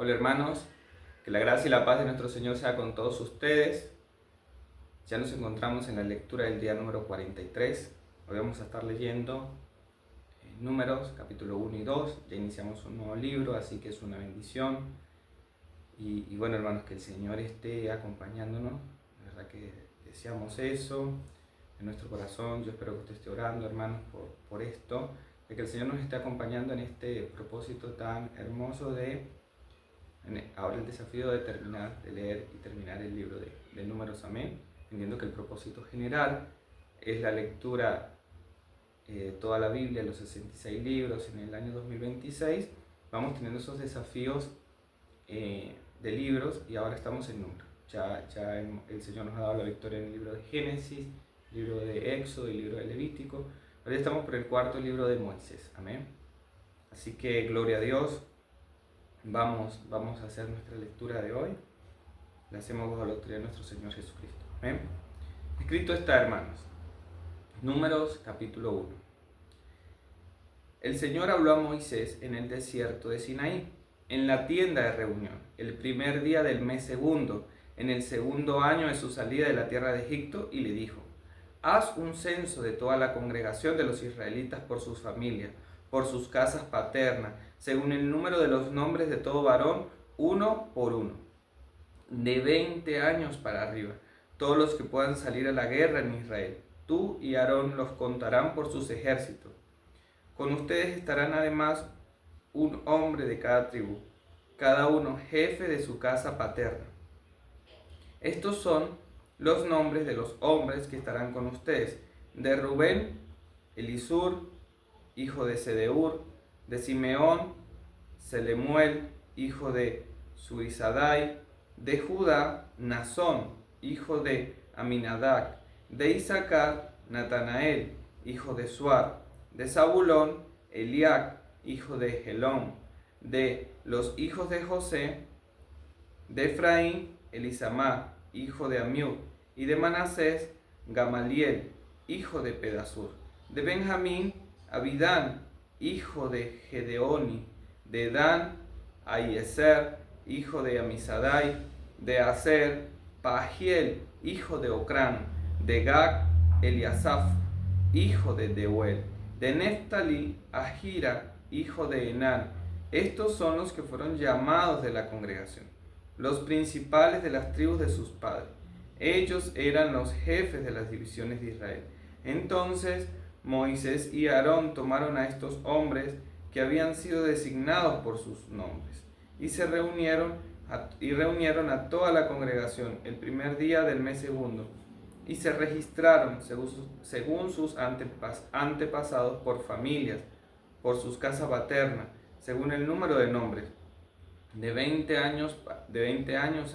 Hola hermanos, que la gracia y la paz de nuestro Señor sea con todos ustedes. Ya nos encontramos en la lectura del día número 43. Hoy vamos a estar leyendo Números, capítulo 1 y 2. Ya iniciamos un nuevo libro, así que es una bendición. Y bueno hermanos, que el Señor esté acompañándonos. La verdad que deseamos eso en nuestro corazón. Yo espero que usted esté orando, hermanos, por esto. De que el Señor nos esté acompañando en este propósito tan hermoso de ahora el desafío de leer y terminar el libro de Números, amén. Entiendo que el propósito general es la lectura de toda la Biblia, los 66 libros en el año 2026. Vamos teniendo esos desafíos de libros y ahora estamos en Números. Ya el Señor nos ha dado la victoria en el libro de Génesis, el libro de Éxodo y el libro de Levítico. Ahora estamos por el cuarto libro de Moisés, amén. Así que gloria a Dios. Vamos a hacer nuestra lectura de hoy. La hacemos bajo la autoridad de nuestro Señor Jesucristo. ¿Amén? Escrito está, hermanos. Números capítulo 1. El Señor habló a Moisés en el desierto de Sinaí, en la tienda de reunión, el primer día del mes segundo, en el segundo año de su salida de la tierra de Egipto, y le dijo: Haz un censo de toda la congregación de los israelitas por sus familias, por sus casas paternas, según el número de los nombres de todo varón, uno por uno, de 20 años para arriba, todos los que puedan salir a la guerra en Israel. Tú y Aarón los contarán por sus ejércitos. Con ustedes estarán además un hombre de cada tribu, cada uno jefe de su casa paterna. Estos son los nombres de los hombres que estarán con ustedes: de Rubén, Elisur, hijo de Sedeur; de Simeón, Selemuel, hijo de Suisadai; de Judá, Nazón, hijo de Aminadab; de Isaacar, Natanael, hijo de Suar; de Zabulón, Eliac, hijo de Helón; de los hijos de José, de Efraín, Elisama, hijo de Amiud; y de Manasés, Gamaliel, hijo de Pedasur; de Benjamín, Abidán, hijo de Gedeoni; de Dan, Ahiezer, hijo de Amisadai; de Aser, Pagiel, hijo de Ocrán; de Gad, Eliasaf, hijo de Deuel; de Neftalí, Ahira, hijo de Enán. Estos son los que fueron llamados de la congregación, los principales de las tribus de sus padres. Ellos eran los jefes de las divisiones de Israel. Entonces Moisés y Aarón tomaron a estos hombres que habían sido designados por sus nombres y reunieron a toda la congregación el primer día del mes segundo, y se registraron según sus antepasados por familias, por sus casas paternas, según el número de nombres, de 20 años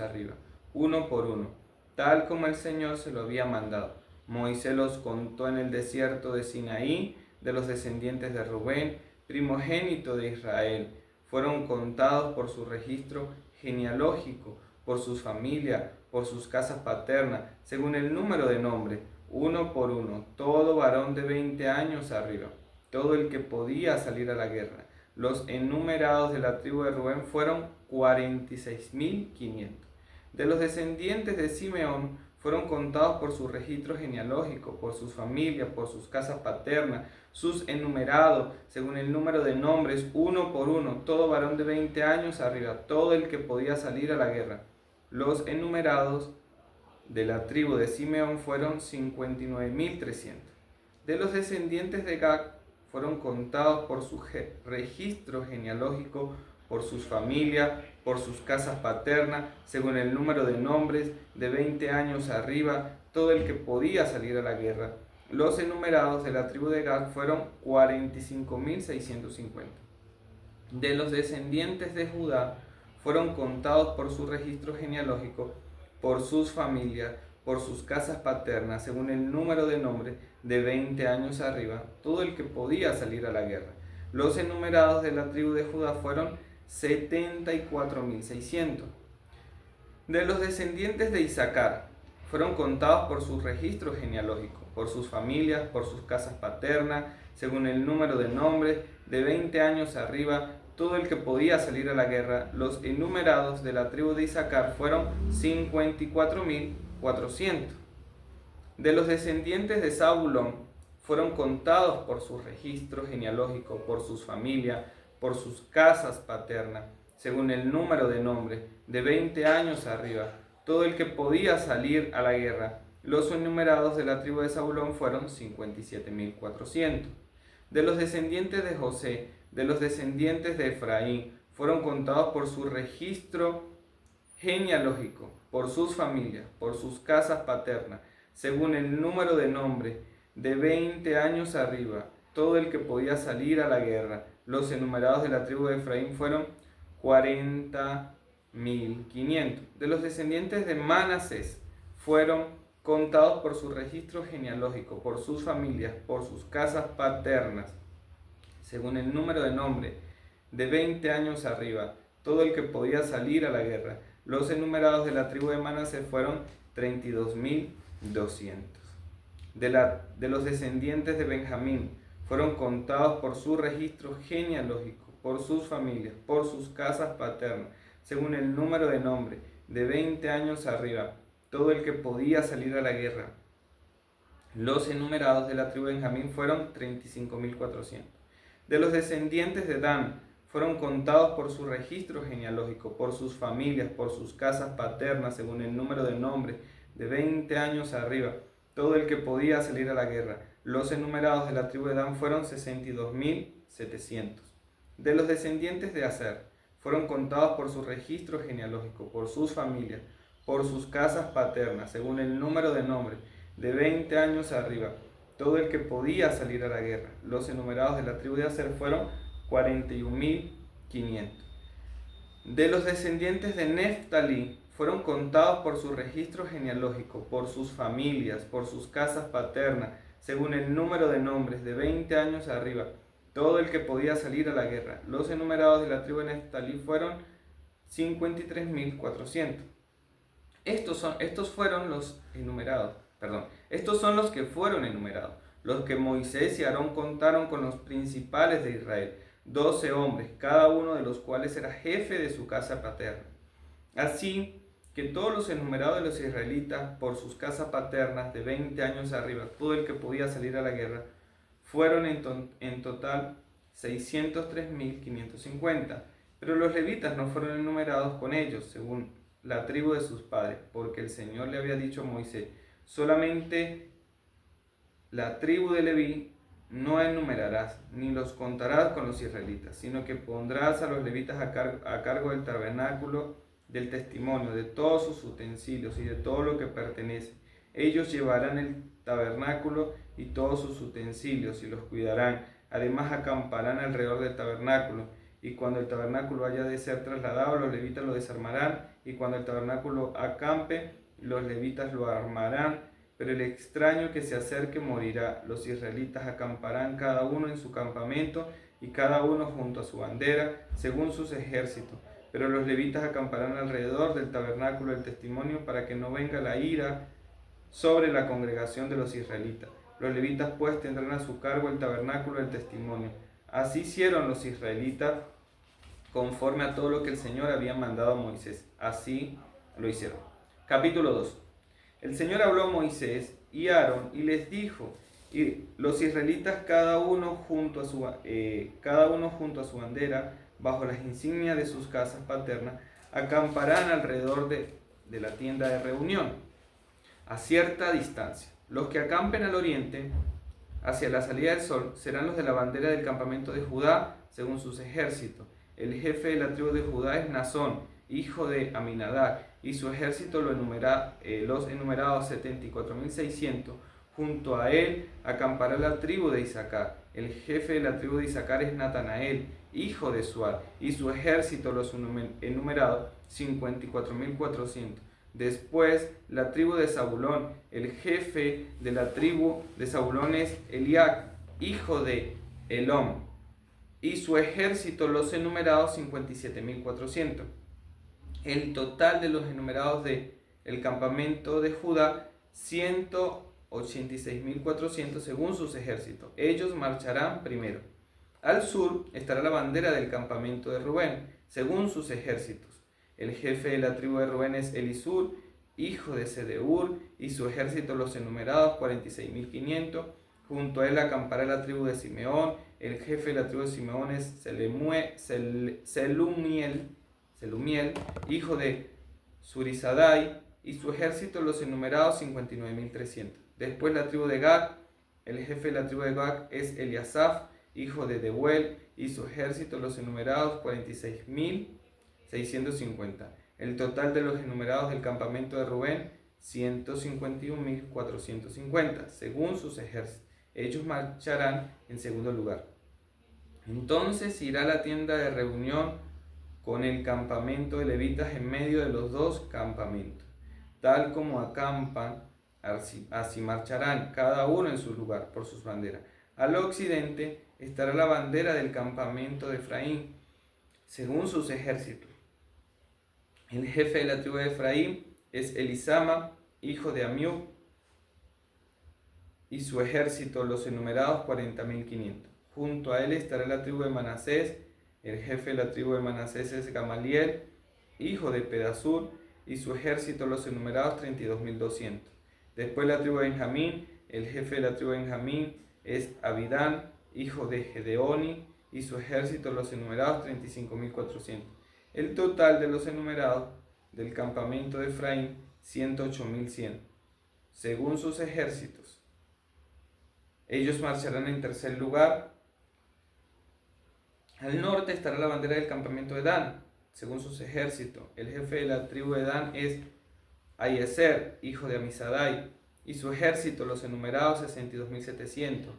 arriba, uno por uno, tal como el Señor se lo había mandado. Moisés los contó en el desierto de Sinaí, de los descendientes de Rubén, primogénito de Israel. Fueron contados por su registro genealógico, por sus familias, por sus casas paternas, según el número de nombres, uno por uno, todo varón de 20 años arriba, todo el que podía salir a la guerra. Los enumerados de la tribu de Rubén fueron 46.500. De los descendientes de Simeón fueron contados por su registro genealógico, por sus familias, por sus casas paternas, sus enumerados, según el número de nombres, uno por uno, todo varón de 20 años arriba, todo el que podía salir a la guerra. Los enumerados de la tribu de Simeón fueron 59.300. De los descendientes de Gad fueron contados por su registro genealógico, por sus familias, por sus casas paternas, según el número de nombres, de 20 años arriba, todo el que podía salir a la guerra. Los enumerados de la tribu de Gad fueron 45.650. De los descendientes de Judá fueron contados por su registro genealógico, por sus familias, por sus casas paternas, según el número de nombres, de 20 años arriba, todo el que podía salir a la guerra. Los enumerados de la tribu de Judá fueron 74.600. De los descendientes de Isaacar fueron contados por su registro genealógico, por sus familias, por sus casas paternas, según el número de nombres, de 20 años arriba, todo el que podía salir a la guerra. Los enumerados de la tribu de Isaacar fueron 54.400. De los descendientes de Zabulón fueron contados por su registro genealógico, por sus familias, por sus casas paternas, según el número de nombres, de 20 años arriba, todo el que podía salir a la guerra. Los enumerados de la tribu de Zabulón fueron 57.400. De los descendientes de José, de los descendientes de Efraín, fueron contados por su registro genealógico, por sus familias, por sus casas paternas, según el número de nombre, de 20 años arriba, todo el que podía salir a la guerra. Los enumerados de la tribu de Efraín fueron 40.500. De los descendientes de Manasés fueron contados por su registro genealógico, por sus familias, por sus casas paternas, según el número de nombre, de 20 años arriba, todo el que podía salir a la guerra. Los enumerados de la tribu de Manasés fueron 32.200. De los descendientes de Benjamín fueron contados por su registro genealógico, por sus familias, por sus casas paternas, según el número de nombre, de 20 años arriba, todo el que podía salir a la guerra. Los enumerados de la tribu de Benjamín fueron 35.400. De los descendientes de Dan fueron contados por su registro genealógico, por sus familias, por sus casas paternas, según el número de nombre, de 20 años arriba, todo el que podía salir a la guerra. Los enumerados de la tribu de Dan fueron 62.700. De los descendientes de Aser fueron contados por su registro genealógico, por sus familias, por sus casas paternas, según el número de nombre, de 20 años arriba, todo el que podía salir a la guerra. Los enumerados de la tribu de Aser fueron 41.500. De los descendientes de Neftalí fueron contados por su registro genealógico, por sus familias, por sus casas paternas, según el número de nombres, de 20 años arriba, todo el que podía salir a la guerra. Los enumerados de la tribu de Neftalí fueron 53.400. Estos fueron los enumerados, estos son los que fueron enumerados, los que Moisés y Aarón contaron con los principales de Israel, 12 hombres, cada uno de los cuales era jefe de su casa paterna. Así que todos los enumerados de los israelitas por sus casas paternas de 20 años arriba, todo el que podía salir a la guerra, fueron en total 603.550. Pero los levitas no fueron enumerados con ellos, según la tribu de sus padres, porque el Señor le había dicho a Moisés: solamente la tribu de Leví no enumerarás, ni los contarás con los israelitas, sino que pondrás a los levitas a cargo del tabernáculo del testimonio, de todos sus utensilios y de todo lo que pertenece. Ellos llevarán el tabernáculo y todos sus utensilios y los cuidarán. Además acamparán alrededor del tabernáculo, y cuando el tabernáculo haya de ser trasladado, los levitas lo desarmarán, y cuando el tabernáculo acampe, los levitas lo armarán. Pero el extraño que se acerque morirá. Los israelitas acamparán cada uno en su campamento y cada uno junto a su bandera, según sus ejércitos. Pero los levitas acamparán alrededor del tabernáculo del testimonio para que no venga la ira sobre la congregación de los israelitas. Los levitas pues tendrán a su cargo el tabernáculo del testimonio. Así hicieron los israelitas conforme a todo lo que el Señor había mandado a Moisés. Así lo hicieron. Capítulo 2. El Señor habló a Moisés y a Aarón y les dijo: y los israelitas cada uno junto a su bandera, bajo las insignias de sus casas paternas, acamparán alrededor de la tienda de reunión, a cierta distancia. Los que acampen al oriente, hacia la salida del sol, serán los de la bandera del campamento de Judá, según sus ejércitos. El jefe de la tribu de Judá es Nazón, hijo de Aminadab, y su ejército los enumerados 74.600. Junto a él acampará la tribu de Isaacar. El jefe de la tribu de Isaacar es Natanael, hijo de Suar, y su ejército los enumerados 54.400. Después, la tribu de Zabulón. El jefe de la tribu de Zabulón es Eliac, hijo de Elón, y su ejército los enumerados 57.400. El total de los enumerados del campamento de Judá, 186.400 según sus ejércitos. Ellos marcharán primero. Al sur estará la bandera del campamento de Rubén, según sus ejércitos. El jefe de la tribu de Rubén es Elisur, hijo de Sedeur, y su ejército, los enumerados, 46.500. Junto a él acampará la tribu de Simeón. El jefe de la tribu de Simeón es Selumiel, hijo de Surizadai, y su ejército, los enumerados, 59.300. Después la tribu de Gad. El jefe de la tribu de Gad es Eliasaf, hijo de Deuel, y su ejército, los enumerados, 46.650. El total de los enumerados del campamento de Rubén, 151.450, según sus ejércitos. Ellos marcharán en segundo lugar. Entonces irá la tienda de reunión con el campamento de levitas en medio de los dos campamentos. Tal como acampan, así marcharán cada uno en su lugar por sus banderas. Al occidente estará la bandera del campamento de Efraín, según sus ejércitos. El jefe de la tribu de Efraín es Elisama, hijo de Amiú, y su ejército, los enumerados, 40.500. Junto a él estará la tribu de Manasés. El jefe de la tribu de Manasés es Gamaliel, hijo de Pedasur, y su ejército, los enumerados, 32.200. Después la tribu de Benjamín. El jefe de la tribu de Benjamín es Abidán, hijo de Gedeoni, y su ejército, los enumerados, 35.400. El total de los enumerados del campamento de Efraín, 108.100, según sus ejércitos. Ellos marcharán en tercer lugar. Al norte estará la bandera del campamento de Dan, según sus ejércitos. El jefe de la tribu de Dan es Aiezer, hijo de Amisadai, y su ejército, los enumerados, 62.700.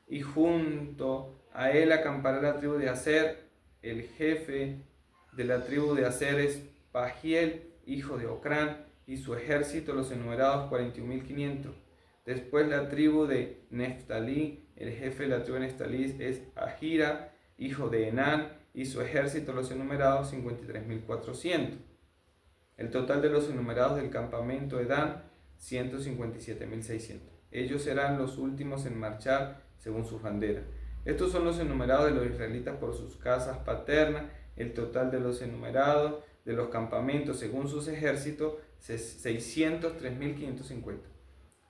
Y junto a él acampará la tribu de Aser. El jefe de la tribu de Aser es Pagiel, hijo de Ocrán, y su ejército, los enumerados, 41.500. Después la tribu de Neftalí. El jefe de la tribu de Neftalí es Ahira, hijo de Enán, y su ejército, los enumerados, 53.400. El total de los enumerados del campamento de Dan, 157.600. Ellos serán los últimos en marchar según sus banderas. Estos son los enumerados de los israelitas por sus casas paternas. El total de los enumerados de los campamentos según sus ejércitos, 603.550.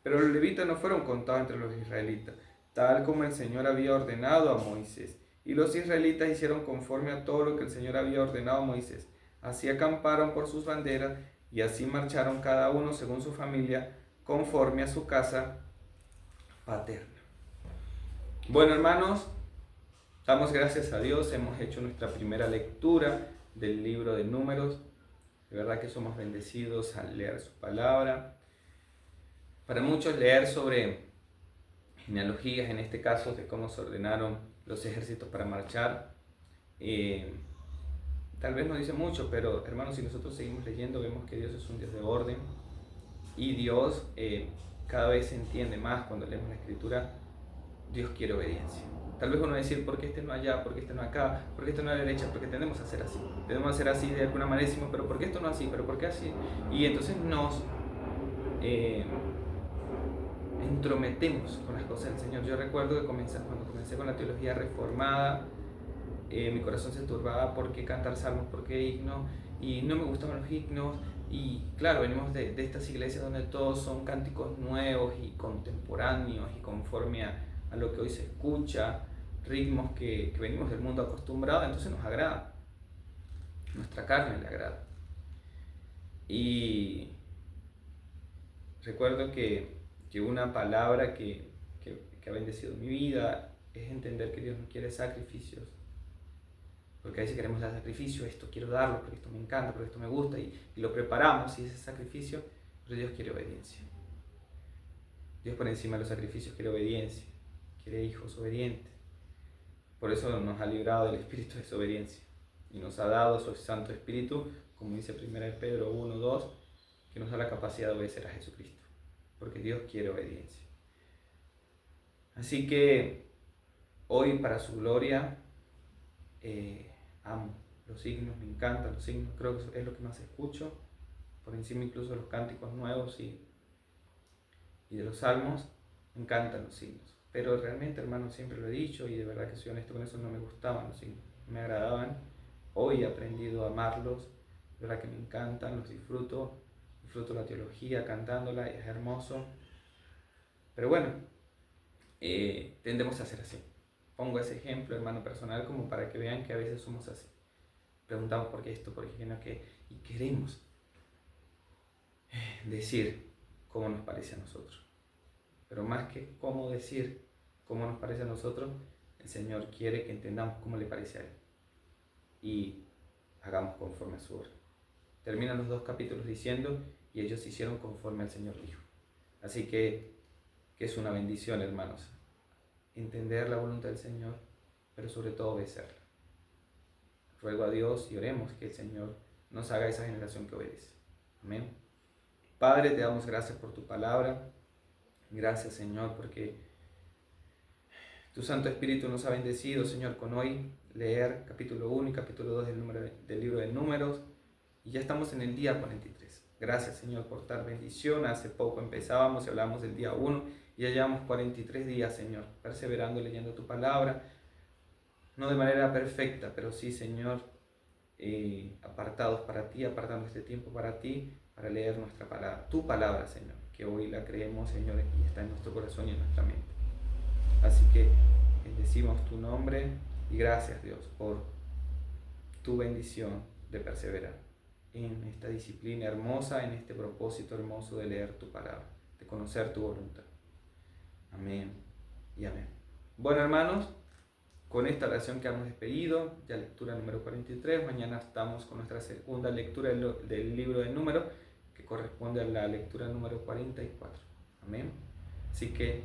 Pero los levitas no fueron contados entre los israelitas, tal como el Señor había ordenado a Moisés. Y los israelitas hicieron conforme a todo lo que el Señor había ordenado a Moisés. Así acamparon por sus banderas y así marcharon cada uno según su familia, conforme a su casa paterna. Bueno, hermanos, damos gracias a Dios. Hemos hecho nuestra primera lectura del libro de Números. De verdad que somos bendecidos al leer su palabra. Para muchos, leer sobre genealogías, en este caso, de cómo se ordenaron los ejércitos para marchar, tal vez no dice mucho, pero hermanos, si nosotros seguimos leyendo, vemos que Dios es un Dios de orden, y Dios cada vez se entiende más cuando leemos la Escritura. Dios quiere obediencia. Tal vez uno va a decir, ¿por qué este no allá? ¿Por qué este no acá? ¿Por qué este no a la derecha? Porque tendemos a hacer así. Tendemos a hacer así de alguna manera, decimos, pero ¿por qué esto no así? ¿Pero por qué así? Y entonces nos entrometemos con las cosas del Señor. Yo recuerdo que cuando comencé con la teología reformada, mi corazón se turbaba por qué cantar salmos, por qué himnos, y no me gustaban los himnos. Y claro, venimos de estas iglesias donde todos son cánticos nuevos y contemporáneos y conforme a lo que hoy se escucha, ritmos que venimos del mundo acostumbrado, entonces nos agrada, nuestra carne le agrada. Y recuerdo que una palabra que ha bendecido mi vida es entender que Dios no quiere sacrificios, porque a veces queremos dar sacrificio, esto quiero darlo porque esto me encanta, porque esto me gusta, y lo preparamos, y ese sacrificio, pero Dios quiere obediencia. Dios por encima de los sacrificios quiere obediencia, quiere hijos obedientes. Por eso nos ha librado del espíritu de desobediencia y nos ha dado su Santo Espíritu, como dice 1 Pedro 1:2, que nos da la capacidad de obedecer a Jesucristo, porque Dios quiere obediencia. Así que hoy, para su gloria, amo los signos, me encantan los signos, creo que es lo que más escucho, por encima incluso de los cánticos nuevos y de los salmos. Me encantan los signos. pero realmente, hermanos, siempre lo he dicho y de verdad que soy honesto con eso, no me gustaban, no me agradaban. Hoy he aprendido a amarlos, de verdad que me encantan, los disfruto la teología cantándola, es hermoso. Pero bueno, tendemos a ser así. Pongo ese ejemplo, hermano, personal, como para que vean que a veces somos así. Preguntamos por qué esto, por qué no, qué, y queremos decir cómo nos parece a nosotros. Pero más que cómo decir cómo nos parece a nosotros, el Señor quiere que entendamos cómo le parece a Él y hagamos conforme a su orden. Terminan los 2 capítulos diciendo, y ellos hicieron conforme al Señor dijo. Así que es una bendición, hermanos, entender la voluntad del Señor, pero sobre todo obedecerla. Ruego a Dios y oremos que el Señor nos haga esa generación que obedece. Amén. Padre, te damos gracias por tu palabra. Gracias, Señor, porque tu Santo Espíritu nos ha bendecido, Señor, con hoy leer capítulo 1 y capítulo 2 del libro de Números. Y ya estamos en el día 43. Gracias, Señor, por tal bendición. Hace poco empezábamos y hablábamos del día 1 y ya llevamos 43 días, Señor, perseverando leyendo tu palabra. No de manera perfecta, pero sí, Señor, apartados para ti, apartando este tiempo para ti, para leer nuestra palabra, tu palabra, Señor, que hoy la creemos, Señor, y está en nuestro corazón y en nuestra mente. Así que bendecimos tu nombre y gracias, Dios, por tu bendición de perseverar en esta disciplina hermosa, en este propósito hermoso de leer tu palabra, de conocer tu voluntad. Amén y amén. Bueno, hermanos, con esta oración que hemos despedido, ya lectura número 43, mañana estamos con nuestra segunda lectura del libro de Números, que corresponde a la lectura número 44. Amén. Así que